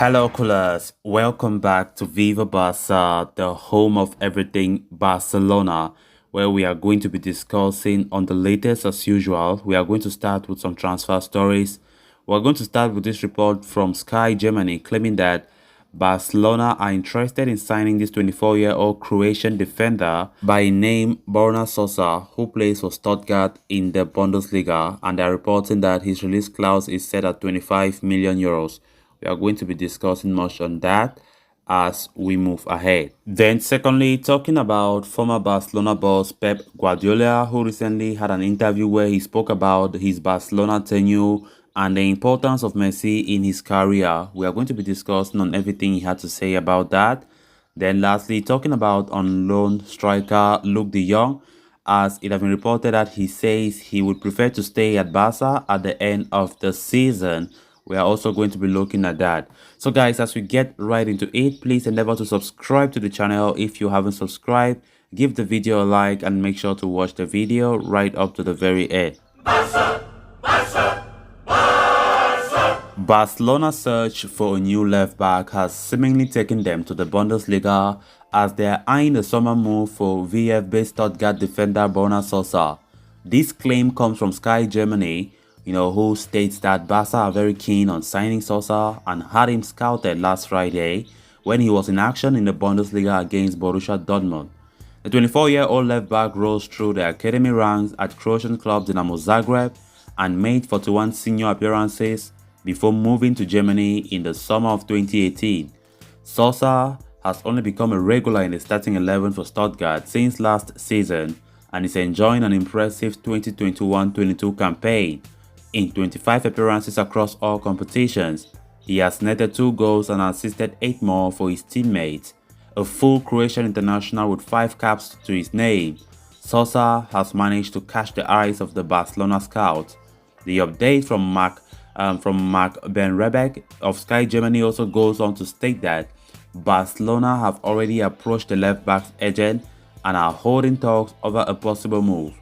Hello, coolers. Welcome back to Viva Barca, the home of everything Barcelona, where we are going to be discussing on the latest as usual. We are going to start with some transfer stories. We're going to start with this report from Sky Germany claiming that Barcelona are interested in signing this 24-year-old Croatian defender by name Borna Sosa, who plays for Stuttgart in the Bundesliga, and they are reporting that his release clause is set at 25 million euros. We are going to be discussing much on that as we move ahead. Then secondly, talking about former Barcelona boss Pep Guardiola, who recently had an interview where he spoke about his Barcelona tenure and the importance of Messi in his career. We are going to be discussing on everything he had to say about that. Then lastly, talking about on loan striker Luuk de Jong, as it has been reported that he says he would prefer to stay at Barca at the end of the season. We are also going to be looking at that. So guys, as we get right into it, please endeavor to subscribe to the channel if you haven't subscribed. Give the video a like and make sure to watch the video right up to the very end. Barca! Barca! Barca! Barcelona's search for a new left back has seemingly taken them to the Bundesliga as they are eyeing a summer move for VfB Stuttgart defender Borna Sosa. This claim comes from Sky Germany, who states that Barca are very keen on signing Sosa and had him scouted last Friday when he was in action in the Bundesliga against Borussia Dortmund. The 24-year-old left-back rose through the academy ranks at Croatian club Dinamo Zagreb and made 41 senior appearances before moving to Germany in the summer of 2018. Sosa has only become a regular in the starting 11 for Stuttgart since last season and is enjoying an impressive 2021-22 campaign. In 25 appearances across all competitions, he has netted 2 goals and assisted 8 more for his teammates. A full Croatian international with 5 caps to his name, Sosa has managed to catch the eyes of the Barcelona scouts. The update from Mark Ben Rebeck of Sky Germany also goes on to state that Barcelona have already approached the left-back's agent and are holding talks over a possible move.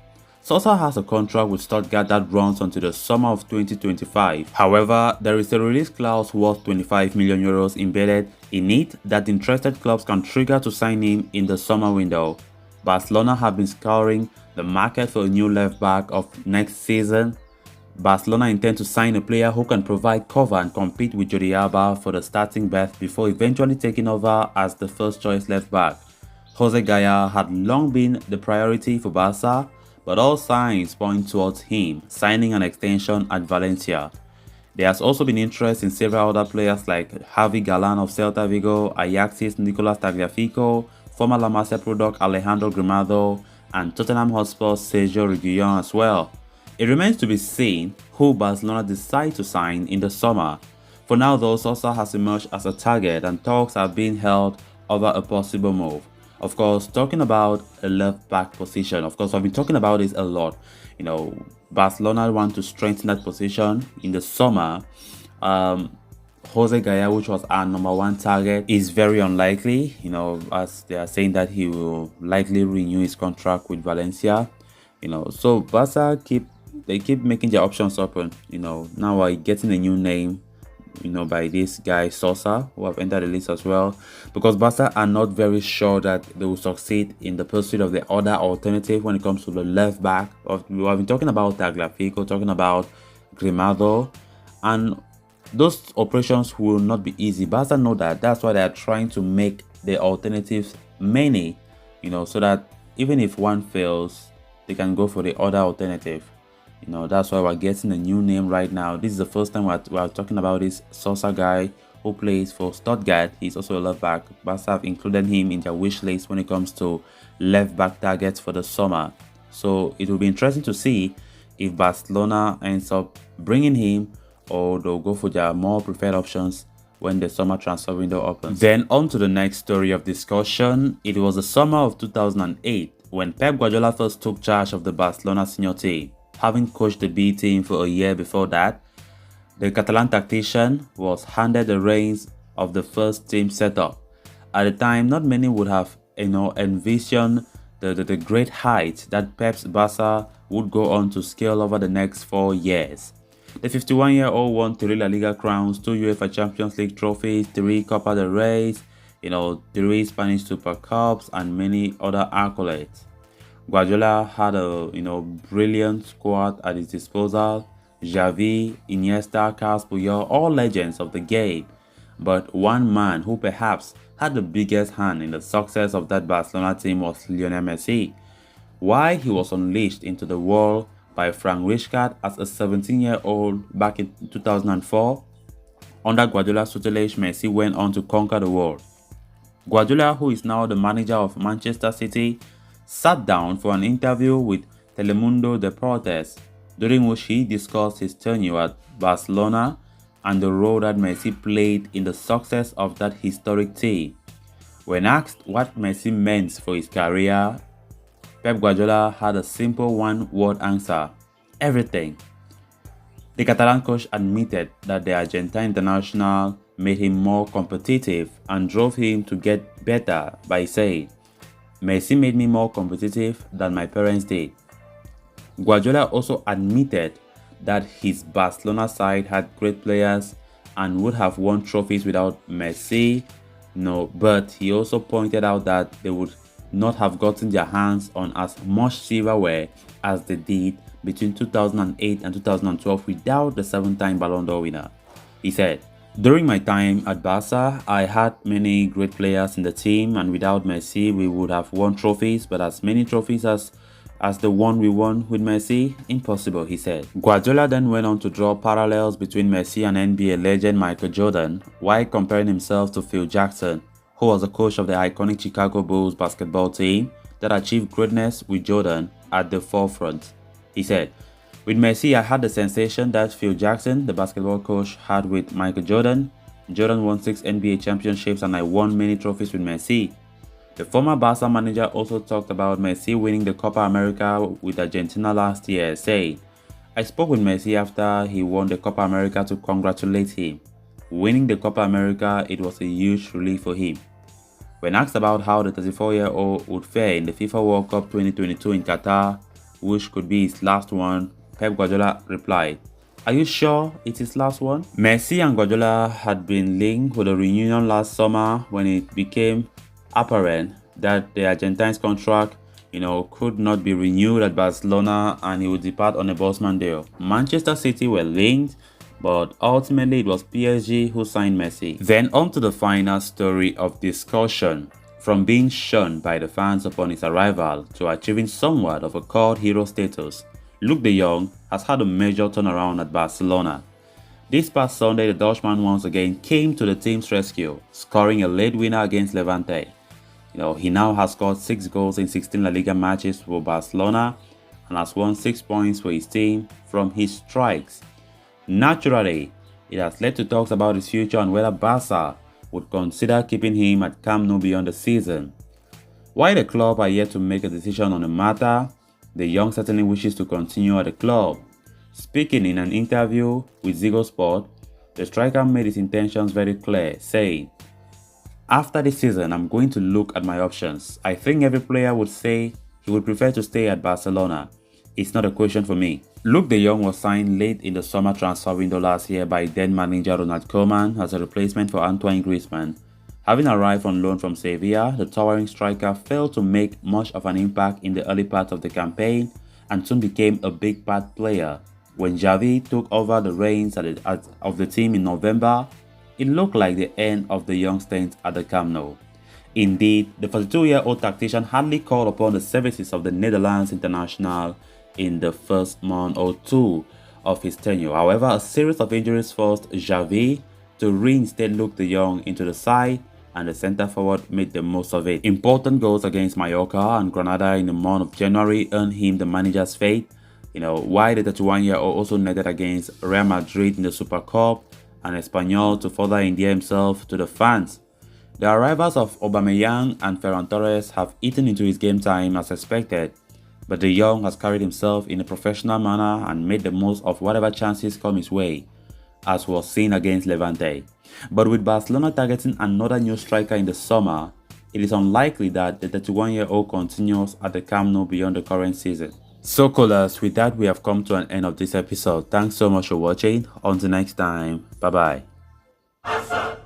Sosa has a contract with Stuttgart that runs until the summer of 2025. However, there is a release clause worth 25 million euros embedded in it that interested clubs can trigger to sign him in the summer window. Barcelona have been scouring the market for a new left back of next season. Barcelona intend to sign a player who can provide cover and compete with Jordi Alba for the starting berth before eventually taking over as the first choice left back. Jose Gaya had long been the priority for Barca, but all signs point towards him signing an extension at Valencia. There has also been interest in several other players like Javi Galán of Celta Vigo, Ajax's Nicolas Tagliafico, former La Masia product Alejandro Grimado, and Tottenham Hotspur's Sergio Reguilón as well. It remains to be seen who Barcelona decide to sign in the summer. For now though, Sosa has emerged as a target and talks are being held over a possible move. Of course, talking about a left-back position, of course, I've been talking about this a lot. Barcelona want to strengthen that position in the summer. Jose Gaya, which was our #1 target, is very unlikely, as they are saying that he will likely renew his contract with Valencia. So Barca keep making their options open. Now we're getting a new name, by this guy Sosa, who have entered the list as well, because Barca are not very sure that they will succeed in the pursuit of the other alternative when it comes to the left back. We have been talking about Tagliafico, talking about Grimado, and those operations will not be easy. Barca know that. That's why they are trying to make the alternatives many, so that even if one fails, they can go for the other alternative. That's why we're getting a new name right now. This is the first time we're talking about this Sosa guy who plays for Stuttgart. He's also a left back. Barca have included him in their wish list when it comes to left back targets for the summer. So it will be interesting to see if Barcelona ends up bringing him or they'll go for their more preferred options when the summer transfer window opens. Then on to the next story of discussion. It was the summer of 2008 when Pep Guardiola first took charge of the Barcelona senior team. Having coached the B team for a year before that, the Catalan tactician was handed the reins of the first team setup. At the time, not many would have envisioned the great heights that Pep's Barca would go on to scale over the next 4 years. The 51-year-old won 3 La Liga crowns, 2 UEFA Champions League trophies, 3 Copa del Rey, 3 Spanish Super Cups, and many other accolades. Guardiola had a brilliant squad at his disposal. Xavi, Iniesta, Carles Puyol, all legends of the game. But one man who perhaps had the biggest hand in the success of that Barcelona team was Lionel Messi. Why he was unleashed into the world by Frank Rijkaard as a 17-year-old back in 2004. Under Guardiola's tutelage, Messi went on to conquer the world. Guardiola, who is now the manager of Manchester City, sat down for an interview with Telemundo Deportes, during which he discussed his tenure at Barcelona and the role that Messi played in the success of that historic team. When asked what Messi meant for his career, Pep Guardiola had a simple one-word answer: everything. The Catalan coach admitted that the Argentine international made him more competitive and drove him to get better by saying, "Messi made me more competitive than my parents did." Guardiola also admitted that his Barcelona side had great players and would have won trophies without Messi. No, but he also pointed out that they would not have gotten their hands on as much silverware as they did between 2008 and 2012 without the 7-time Ballon d'Or winner. He said, "During my time at Barca, I had many great players in the team, and without Messi, we would have won trophies, but as many trophies as the one we won with Messi, impossible," he said. Guardiola then went on to draw parallels between Messi and NBA legend Michael Jordan, while comparing himself to Phil Jackson, who was the coach of the iconic Chicago Bulls basketball team that achieved greatness with Jordan at the forefront. He said, "With Messi, I had the sensation that Phil Jackson, the basketball coach, had with Michael Jordan. Jordan won 6 NBA championships and I won many trophies with Messi." The former Barca manager also talked about Messi winning the Copa America with Argentina last year, saying, "I spoke with Messi after he won the Copa America to congratulate him. Winning the Copa America, it was a huge relief for him." When asked about how the 34-year-old would fare in the FIFA World Cup 2022 in Qatar, which could be his last one, Pep Guardiola replied, "Are you sure it's his last one?" Messi and Guardiola had been linked with a reunion last summer when it became apparent that the Argentine's contract, could not be renewed at Barcelona and he would depart on a Bosman deal. Manchester City were linked, but ultimately it was PSG who signed Messi. Then on to the final story of discussion. From being shunned by the fans upon his arrival to achieving somewhat of a cult hero status, Luuk de Jong has had a major turnaround at Barcelona. This past Sunday, the Dutchman once again came to the team's rescue, scoring a late winner against Levante. He now has scored 6 goals in 16 La Liga matches for Barcelona and has won 6 points for his team from his strikes. Naturally, it has led to talks about his future and whether Barca would consider keeping him at Camp Nou beyond the season. While the club are yet to make a decision on the matter, the young certainly wishes to continue at the club. Speaking in an interview with Ziggo Sport, the striker made his intentions very clear, saying, "After this season, I'm going to look at my options. I think every player would say he would prefer to stay at Barcelona. It's not a question for me." Luuk de Jong was signed late in the summer transfer window last year by then manager Ronald Koeman as a replacement for Antoine Griezmann. Having arrived on loan from Sevilla, the towering striker failed to make much of an impact in the early part of the campaign and soon became a big part player. When Xavi took over the reins of the team in November, it looked like the end of the young saints at the Camp Nou. Indeed, the 42-year-old tactician hardly called upon the services of the Netherlands international in the first month or two of his tenure. However, a series of injuries forced Xavi to reinstate Luuk de Jong into the side, and the centre-forward made the most of it. Important goals against Mallorca and Granada in the month of January earned him the manager's fate, while the 31-year-old also netted against Real Madrid in the Super Cup and Espanyol to further endear himself to the fans. The arrivals of Aubameyang and Ferran Torres have eaten into his game time as expected, but de Jong has carried himself in a professional manner and made the most of whatever chances come his way, as was seen against Levante. But with Barcelona targeting another new striker in the summer, it is unlikely that the 31-year-old continues at the Camp Nou beyond the current season. So, callers, with that, we have come to an end of this episode. Thanks so much for watching. Until next time, bye bye.